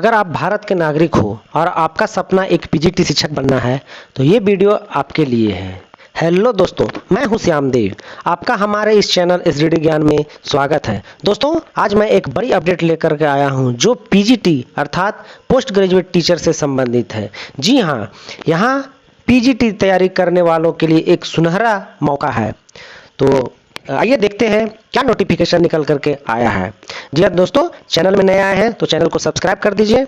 अगर आप भारत के नागरिक हो और आपका सपना एक पीजीटी शिक्षक बनना है तो ये वीडियो आपके लिए है। हेलो दोस्तों, मैं हूं श्याम देव। आपका हमारे इस चैनल एसडीडी ज्ञान में स्वागत है। दोस्तों, आज मैं एक बड़ी अपडेट लेकर के आया हूं जो पीजीटी अर्थात पोस्ट ग्रेजुएट टीचर से संबंधित है। जी हां, यहाँ पीजीटी तैयारी करने वालों के लिए एक सुनहरा मौका है। तो आइए देखते हैं क्या नोटिफिकेशन निकल करके आया है। जी हाँ दोस्तों, चैनल में नए आए हैं तो चैनल को सब्सक्राइब कर दीजिए,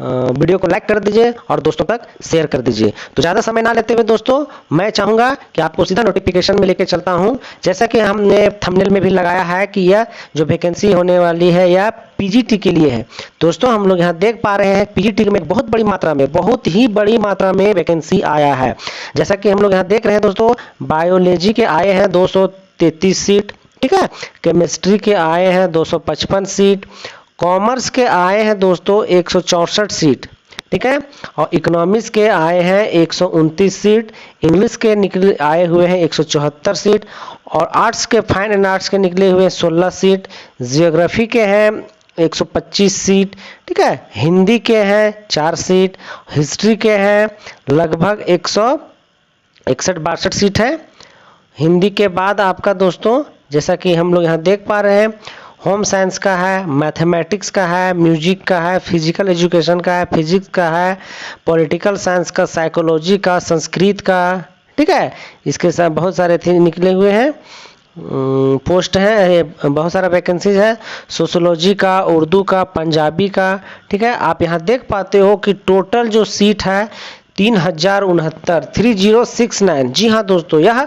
वीडियो को लाइक कर दीजिए और दोस्तों तक शेयर कर दीजिए। तो ज़्यादा समय ना लेते हुए दोस्तों, मैं चाहूँगा कि आपको सीधा नोटिफिकेशन में लेके चलता हूँ। जैसा कि हमने थंबनेल में भी लगाया है कि यह जो वैकेंसी होने वाली है यह पीजीटी के लिए है। दोस्तों, हम लोग यहाँ देख पा रहे हैं पीजीटी में बहुत ही बड़ी मात्रा में वैकेंसी आया है। जैसा कि हम लोग यहाँ देख रहे हैं दोस्तों, बायोलॉजी के आए हैं 233 सीट, ठीक है। केमिस्ट्री के आए हैं 255 सीट, कॉमर्स के आए हैं दोस्तों 164 सीट, ठीक है। और इकोनॉमिक्स के आए हैं 129 सीट, इंग्लिश के निकले आए हुए हैं 174 सीट और आर्ट्स के फाइन एंड आर्ट्स के निकले हुए 16 सीट, जियोग्राफी के हैं 125 सीट, ठीक है। हिंदी के हैं 4 सीट, हिस्ट्री के हैं लगभग 161-62 सीट है। हिंदी के बाद आपका दोस्तों, जैसा कि हम लोग यहाँ देख पा रहे हैं, होम साइंस का है, मैथमेटिक्स का है, म्यूजिक का है, फिजिकल एजुकेशन का है, फिजिक्स का है, पॉलिटिकल साइंस का, साइकोलॉजी का, संस्कृत का, ठीक है। इसके साथ बहुत सारे थे निकले हुए हैं, पोस्ट हैं, बहुत सारा वैकेंसीज है, सोशोलॉजी का, उर्दू का, पंजाबी का, ठीक है। आप यहाँ देख पाते हो कि टोटल जो सीट है 3069। जी हाँ दोस्तों, यह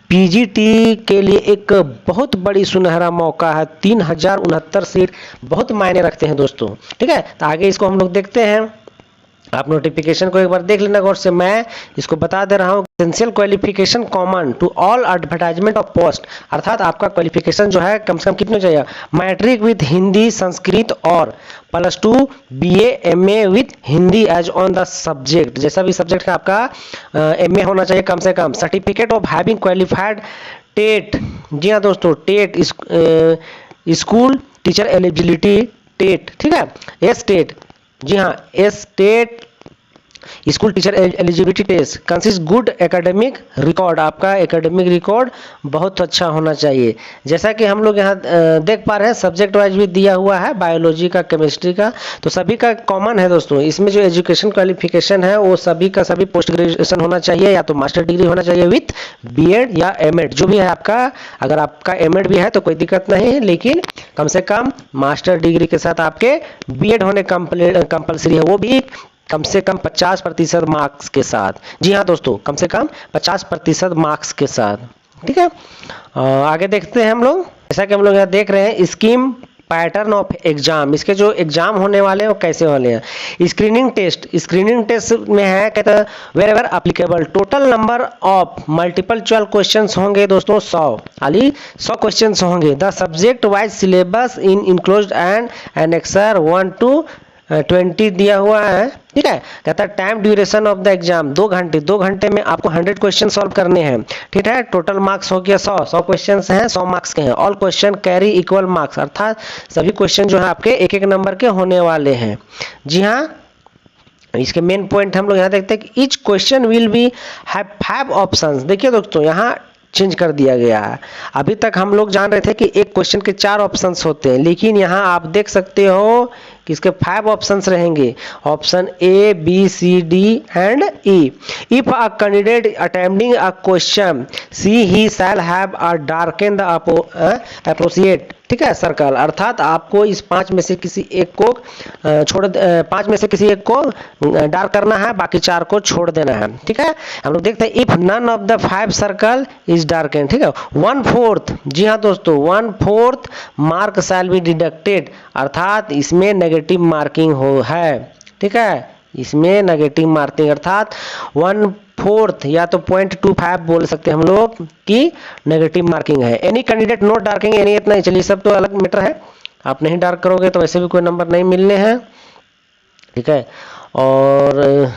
पीजीटी के लिए एक बहुत बड़ी सुनहरा मौका है। 3069 सीट बहुत मायने रखते हैं दोस्तों, ठीक है। तो आगे इसको हम लोग देखते हैं। आप नोटिफिकेशन को एक बार देख लेना गौर से। मैं इसको बता दे रहा हूँ, essential qualification common to all advertisement of post, अर्थात आपका क्वालिफिकेशन जो है कम से कम कितने चाहिए, मैट्रिक विद हिंदी संस्कृत और +2 BA MA with Hindi as on the subject. जैसा भी सब्जेक्ट का आपका MA होना चाहिए कम से कम। Certificate of having qualified TET, जी हाँ दोस्तों, TET school teacher eligibility TET, ठीक है। एस टेट, जी हाँ, S TET school teacher eligibility test consist good academic record. आपका एकेडमिक रिकॉर्ड बहुत अच्छा होना चाहिए। जैसा कि हम लोग यहाँ देख पा रहे हैं, सब्जेक्ट वाइज भी दिया हुआ है, बायोलॉजी का, केमिस्ट्री का, तो सभी का कॉमन है दोस्तों। इसमें जो एजुकेशन क्वालिफिकेशन है वो सभी का सभी पोस्ट ग्रेजुएशन होना चाहिए या तो मास्टर डिग्री होना चाहिए विथ बीएड या एमएड, जो भी है आपका। अगर आपका एमएड भी है तो कोई दिक्कत नहीं है, लेकिन कम से कम मास्टर डिग्री के साथ आपके बीएड होने कंपल्सरी है, वो भी कम से कम 50% मार्क्स के साथ। जी हाँ दोस्तों, कम से कम 50% मार्क्स के साथ, ठीक है। आगे देखते हैं हम लोग। जैसा कि हम लोग यहाँ देख रहे हैं, स्कीम पैटर्न ऑफ एग्जाम, इसके जो एग्जाम होने वाले हैं वो कैसे वाले हैं। स्क्रीनिंग टेस्ट में है, कहते हैं wherever applicable total number of multiple choice questions होंगे दोस्तों 100 क्वेश्चंस होंगे। The subject wise syllabus in enclosed and annexure 1 to 20 दिया हुआ है, ठीक है। कहता है time duration of the exam 2 घंटे में आपको 100 क्वेश्चन सॉल्व करने हैं, ठीक है। टोटल मार्क्स हो गया 100 क्वेश्चन हैं, 100 मार्क्स के हैं। All question carry equal marks, अर्थात सभी क्वेश्चन जो है आपके एक नंबर के होने वाले हैं। जी हाँ, इसके मेन पॉइंट हम लोग यहाँ देखते हैं कि each question will be have 5 options. देखिए दोस्तों, यहाँ चेंज कर दिया गया है। अभी तक हम लोग जान रहे थे कि एक क्वेश्चन के 4 ऑप्शंस होते हैं, लेकिन यहाँ आप देख सकते हो कि इसके 5 ऑप्शंस रहेंगे। Option A, B, C, D and E. If a candidate attempting a question, he shall have a darken the appropriate, ठीक है, सर्कल। अर्थात आपको इस 5 में से किसी एक को डार्क करना है, बाकी 4 को छोड़ देना है, ठीक है। हम लोग देखते हैं, if none of the 5 circle is darken, ठीक है, 1/4, जी हाँ दोस्तों, 1/4 मार्क शैल बी डिडक्टेड, अर्थात इसमें नेगेटिव मार्किंग हो है, ठीक है। इसमें नेगेटिव मार्किंग अर्थात 1/4 या तो 0.25 बोल सकते हैं हम लोग कि नेगेटिव मार्किंग है। एनी कैंडिडेट नॉट डार्किंग एनी, इतना ही, चलिए सब तो अलग मैटर है। आप नहीं डार्क करोगे तो वैसे भी कोई नंबर नहीं मिलने हैं, ठीक है। और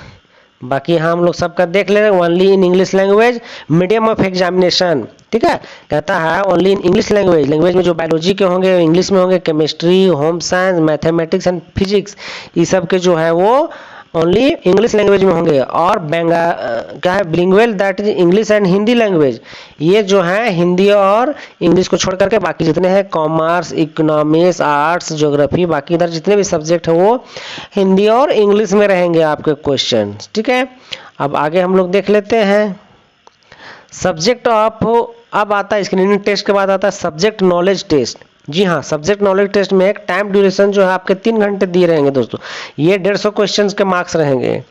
बाकी यहाँ हम लोग सबका देख ले रहे हैं। Only in English language medium of examination, ठीक है, कहता है only in English language. Language में जो बायोलॉजी के होंगे इंग्लिश में होंगे, chemistry, home science, mathematics and physics, ये सब के जो है वो ओनली इंग्लिश लैंग्वेज में होंगे। और क्या है, bilingual, that is English and Hindi language, ये जो है हिंदी और इंग्लिश को छोड़ करके बाकी जितने हैं कॉमर्स, इकोनॉमिक्स, आर्ट्स, ज्योग्राफी, बाकी इधर जितने भी सब्जेक्ट है वो हिंदी और इंग्लिश में रहेंगे आपके क्वेश्चन, ठीक है। अब आगे हम लोग देख लेते हैं सब्जेक्ट ऑफ, अब आता है स्क्रीनिंग टेस्ट के बाद आता है सब्जेक्ट नॉलेज टेस्ट। जी हाँ, सब्जेक्ट नॉलेज टेस्ट में एक टाइम ड्यूरेशन जो है आपके 3 घंटे दिए रहेंगे दोस्तों। ये 150 क्वेश्चंस के मार्क्स रहेंगे,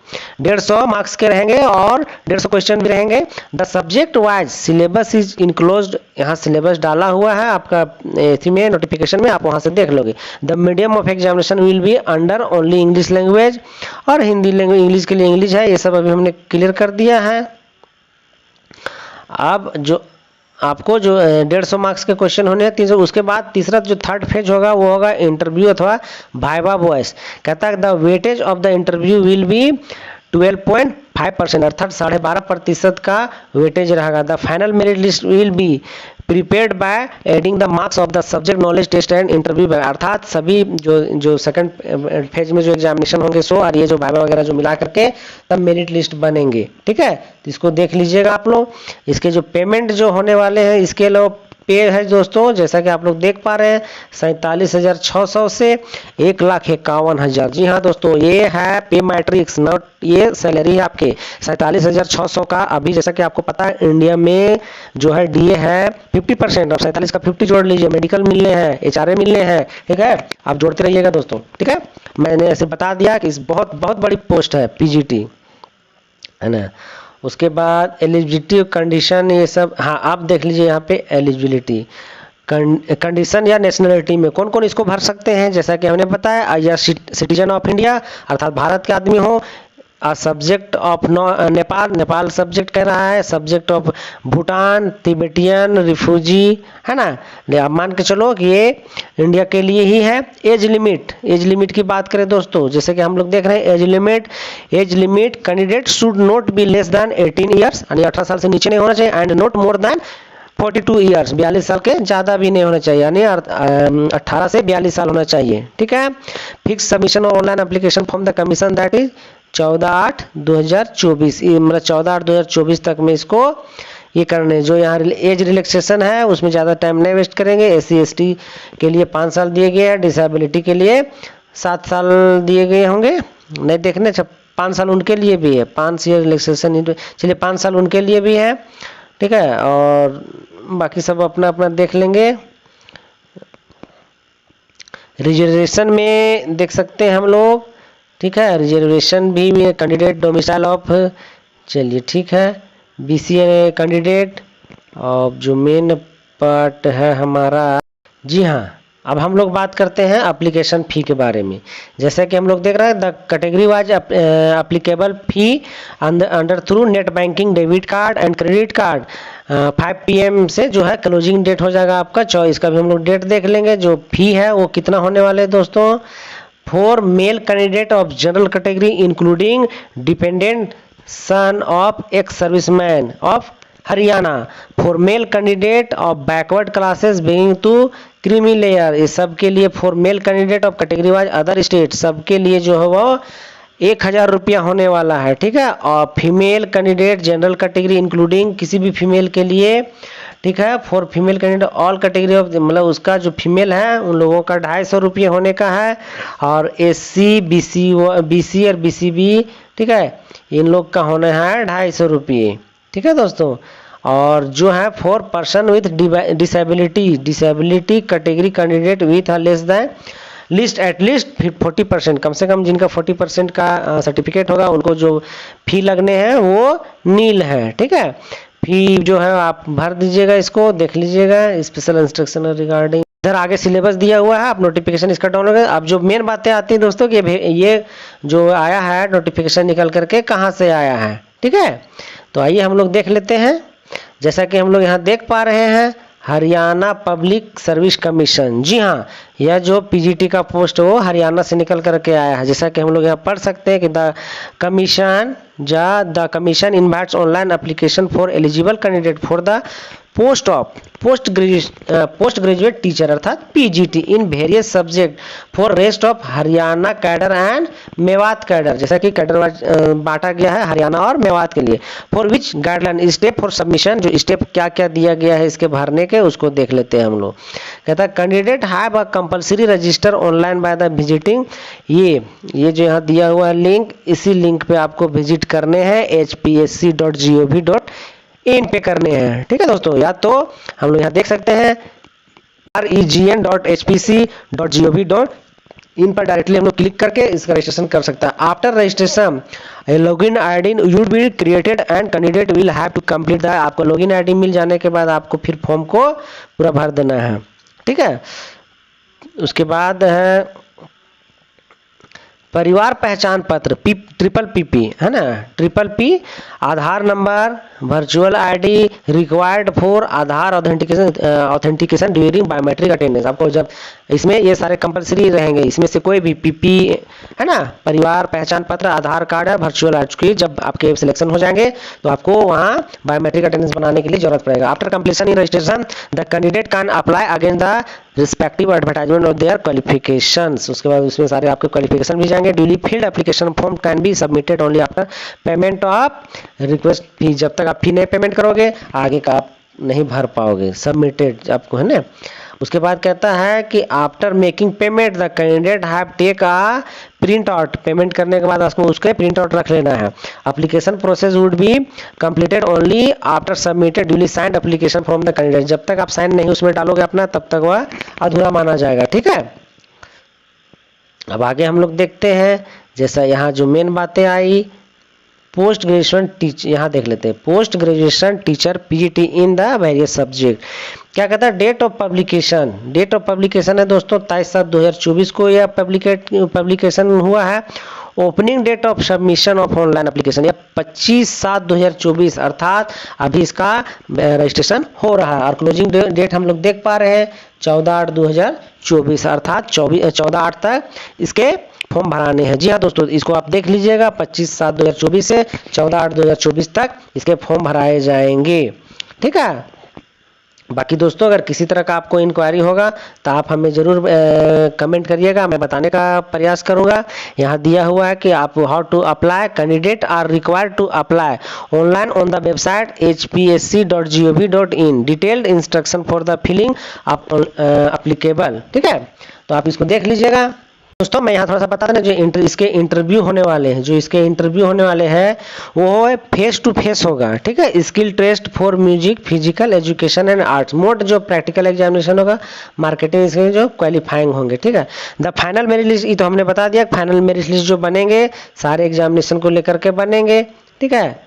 150 मार्क्स के रहेंगे और 150 क्वेश्चन भी रहेंगे। The subject wise syllabus is enclosed, यहाँ सिलेबस डाला हुआ है आपका इसी में नोटिफिकेशन में, आप वहाँ से देख लोगे। The medium of examination will be under only English language, और हिंदी लैंग्वेज, इंग्लिश के लिए इंग्लिश है, ये सब अभी हमने क्लियर कर दिया है। अब जो आपको जो 150 मार्क्स के क्वेश्चन होने हैं 300, उसके बाद तीसरा जो थर्ड फेज होगा वो होगा इंटरव्यू अथवा वाइवा वॉइस। कहता है the weightage of the interview will be 12.5%, अर्थात 12.5% का वेटेज रहेगा। The final merit list will be prepared by adding the marks of the subject knowledge test and interview, अर्थात सभी जो सेकंड फेज में जो एग्जामिनेशन होंगे सो और ये जो वाइवा वगैरह जो मिला करके तब मेरिट लिस्ट बनेंगे, ठीक है। तो इसको देख लीजिएगा आप लोग। इसके जो पेमेंट जो होने वाले हैं इसके लिए पे है दोस्तों, जैसा कि आप लोग देख पा रहे हैं 47,600 से 1,51,000। जी हाँ दोस्तों, ये है पे मैट्रिक्स, नॉट ये सैलरी है आपके 47,600 का। अभी जैसा कि आपको पता है इंडिया में जो है डीए है 50%, और 47 का 50 जोड़ लीजिए, मेडिकल मिलने हैं, एचआरए मिलने हैं, ठीक है। आप जोड़ते रहिएगा दोस्तों, ठीक है। मैंने ऐसे बता दिया कि इस बहुत बड़ी पोस्ट है पीजीटी, है ना। उसके बाद एलिजिबिलिटी कंडीशन ये सब, हाँ आप देख लीजिए यहाँ पे एलिजिबिलिटी कंडीशन या नेशनलिटी में कौन कौन इसको भर सकते हैं। जैसा कि हमने बताया, या सिटीजन ऑफ इंडिया अर्थात भारत के आदमी हो, सब्जेक्ट ऑफ नेपाल सब्जेक्ट कह रहा है, subject of Bhutan, Tibetan, refugee, है ना। अब मान के चलो कि ये इंडिया के लिए ही है। एज लिमिट की बात करें दोस्तों, जैसे कि हम लोग देख रहे हैं age limit candidate should not be less than 18 years, यानी 18 साल से नीचे नहीं होना चाहिए, and not more than 42 years, 42 साल के ज़्यादा भी नहीं होना चाहिए, यानी 18 से 42 साल होना चाहिए, ठीक है। फिक्स सबमिशन और online application form the commission that is 14/8/2024, मतलब 14/8/2024 तक में इसको ये करने। जो यहाँ एज रिलैक्सेशन है उसमें ज़्यादा टाइम नहीं वेस्ट करेंगे। SC/ST के लिए 5 साल दिए गए हैं, डिसेबिलिटी के लिए 7 साल दिए गए होंगे, नहीं देखने 5 साल उनके लिए भी है, 5 ईयर रिलैक्सेशन, चलिए 5 साल उनके लिए भी है, ठीक है। और बाकी सब अपना अपना देख लेंगे। रिजर्वेशन में देख सकते हैं हम लोग, ठीक है। रिजर्वेशन भी कैंडिडेट डोमिसाइल ऑफ, चलिए ठीक है, BCA कैंडिडेट। और जो मेन पार्ट है हमारा, जी हाँ, अब हम लोग बात करते हैं एप्लीकेशन फ़ी के बारे में। जैसे कि हम लोग देख रहे हैं the category wise applicable fee under through net banking, debit card and credit card 5 PM से जो है क्लोजिंग डेट हो जाएगा आपका 24 का भी हम लोग डेट देख लेंगे। जो फ़ी है वो कितना होने वाले हैं दोस्तों, for male candidate of general category including dependent son of ex serviceman of Haryana, for male candidate of backward classes belonging to creamy layer, ये सब के लिए for male candidate of category wise other state, सबके लिए जो है वो 1,000 रुपया होने वाला है, ठीक है। और female candidate general category including किसी भी फीमेल के लिए, ठीक है, for female candidate all category of, मतलब उसका जो फीमेल है उन लोगों का 250 रुपये होने का है। और SC BC और BCB, ठीक है, इन लोग का होना है 250 रुपये, ठीक है दोस्तों। और जो है for person with disability category candidate with less than list at least 40%, कम से कम जिनका 40% का सर्टिफिकेट होगा उनको जो फी लगने हैं वो नील है, ठीक है। फी जो है आप भर दीजिएगा, इसको देख लीजिएगा, स्पेशल इंस्ट्रक्शन रिगार्डिंग इधर आगे सिलेबस दिया हुआ है, आप नोटिफिकेशन इसका डाउनलोड करें। अब जो मेन बातें आती हैं दोस्तों कि ये जो आया है नोटिफिकेशन निकल करके कहाँ से आया है, ठीक है। तो आइए हम लोग देख लेते हैं। जैसा कि हम लोग यहाँ देख पा रहे हैं हरियाणा पब्लिक सर्विस कमीशन। जी हाँ, यह जो पीजीटी का पोस्ट है वो हरियाणा से निकल करके आया है। जैसा कि हम लोग यहाँ पढ़ सकते हैं कि the commission invites online application for eligible candidate for the post graduate teacher अर्थात PGT in various subject for rest of Haryana cadre and Mewat cadre. जैसा कि कैडर बांटा गया है हरियाणा और मेवात के लिए। For which guideline step for submission, जो स्टेप क्या क्या दिया गया है इसके भरने के, उसको देख लेते हैं हम लोग। कहता है candidate have a compulsory register online by the visiting, ये जो यहाँ दिया हुआ है लिंक, इसी लिंक पे आपको विजिट करने हैं hpsc.gov.in पे करने हैं। ठीक है दोस्तों, या तो हम लोग यहाँ देख सकते हैं regn.hpc.gov.in पर डायरेक्टली हम लोग क्लिक करके इसका रजिस्ट्रेशन कर सकता है। After registration login ID will be created and candidate will have to complete the, आपको लॉगिन आईडी मिल जाने के बाद आपको फिर फॉर्म को पूरा भर देना है। ठीक है, उसके बाद है परिवार पहचान पत्र ट्रिपल पीपी है ना, triple P, Aadhaar number, virtual ID required for Aadhaar authentication during biometric attendance. आपको जब इसमें ये सारे कंपलसरी रहेंगे, इसमें से कोई भी पीपी है ना, परिवार पहचान पत्र, आधार कार्ड है, वर्चुअल आईडी, जब आपके सिलेक्शन हो जाएंगे तो आपको वहाँ बायोमेट्रिक अटेंडेंस बनाने के लिए जरूरत पड़ेगा। After completion in registration the candidate can apply against the respective advertisement of their qualifications. उसके बाद उसमें सारे आपके क्वालिफिकेशन भी जाएंगे। Duly filled application form can be submitted only after payment of request fee. जब तक आप फी नहीं पेमेंट करोगे आगे का आप नहीं भर पाओगे, सबमिटेड आपको है ना। उसके बाद कहता है कि after making payment the candidate have take a print out, payment करने के बाद आपको उसके प्रिंट आउट रख लेना है। Application process would be completed only after submitted duly signed application from the candidate. जब तक आप साइन नहीं उसमें डालोगे अपना, तब तक वह अधूरा माना जाएगा। ठीक है, अब आगे हम लोग देखते हैं। जैसा यहाँ जो मेन बातें आई, पोस्ट ग्रेजुएशन टीचर, यहाँ देख लेते हैं post graduation teacher PGT in the various subject. क्या कहता है date of publication, date of publication है दोस्तों 23/7/2024 को यह पब्लिकेशन हुआ है। Opening date of submission of online application, यह 25/7/2024 अर्थात अभी इसका रजिस्ट्रेशन हो रहा है। और क्लोजिंग डेट हम लोग देख पा रहे हैं 14/8/2024 अर्थात 14/8 तक इसके फॉर्म भराने हैं। जी हाँ दोस्तों, इसको आप देख लीजिएगा 25/7/2024 से 14/8/2024 तक इसके फॉर्म भराए जाएंगे। ठीक है, बाकी दोस्तों अगर किसी तरह का आपको इंक्वायरी होगा तो आप हमें ज़रूर कमेंट करिएगा, मैं बताने का प्रयास करूंगा। यहाँ दिया हुआ है कि आप how to apply, candidate are required to apply online on the website hpsc.gov.in detailed instruction for the filling applicable. ठीक है, तो आप इसको देख लीजिएगा। दोस्तों मैं यहाँ थोड़ा सा बता दें, जो इसके इंटरव्यू होने वाले हैं, वो है फेस टू फेस होगा। ठीक है, skill test for music, physical education and arts, mode जो प्रैक्टिकल एग्जामिनेशन होगा, मार्केटिंग इसके जो क्वालिफाइंग होंगे। ठीक है, द फाइनल मेरिट लिस्ट, ये तो हमने बता दिया, फाइनल मेरिट लिस्ट जो बनेंगे सारे एग्जामिनेशन को लेकर के बनेंगे। ठीक है,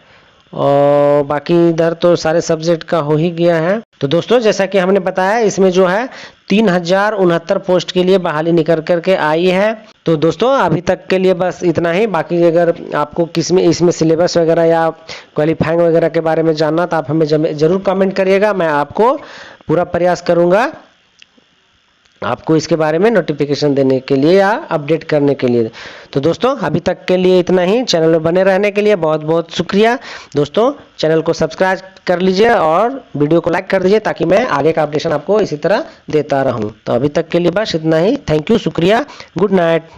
और बाकी इधर तो सारे सब्जेक्ट का हो ही गया है। तो दोस्तों जैसा कि हमने बताया, इसमें जो है 3069 पोस्ट के लिए बहाली निकल करके आई है। तो दोस्तों अभी तक के लिए बस इतना ही। बाकी अगर आपको इसमें सिलेबस वगैरह या क्वालिफाइंग वगैरह के बारे में जानना तो आप हमें जरूर कमेंट करिएगा, मैं आपको पूरा प्रयास करूँगा आपको इसके बारे में नोटिफिकेशन देने के लिए या अपडेट करने के लिए। तो दोस्तों अभी तक के लिए इतना ही। चैनल में बने रहने के लिए बहुत बहुत शुक्रिया। दोस्तों चैनल को सब्सक्राइब कर लीजिए और वीडियो को लाइक कर दीजिए ताकि मैं आगे का अपडेशन आपको इसी तरह देता रहूं। तो अभी तक के लिए बस इतना ही। थैंक यू, शुक्रिया, गुड नाइट।